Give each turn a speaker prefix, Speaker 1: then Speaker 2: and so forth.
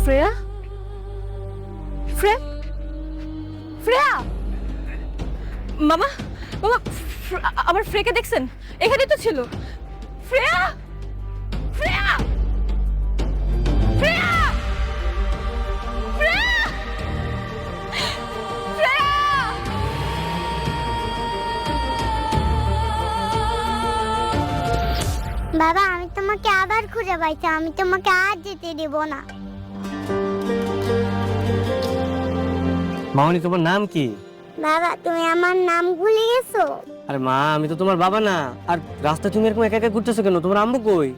Speaker 1: শ্রেয়া শ্রেয়া শ্রেয়া মামা মামা আমার ফ্রেকে দেখছেন? এখানেই তো ছিল। শ্রেয়া শ্রেয়া শ্রেয়া শ্রেয়া শ্রেয়া
Speaker 2: বাবা, আমি তোমাকে আবার খুঁজে পাইছি, আমি তোমাকে আর যেতে দেব না।
Speaker 3: মামনি, তোমার নাম কি?
Speaker 2: বাবা, তুমি আমার নাম ভুলে গেছো?
Speaker 3: আরে মা, আমি তো তোমার বাবা না। আর রাস্তায় তুমি এরকম একা একা ঘুরতেছো কেন? তোমার আম্মু কই?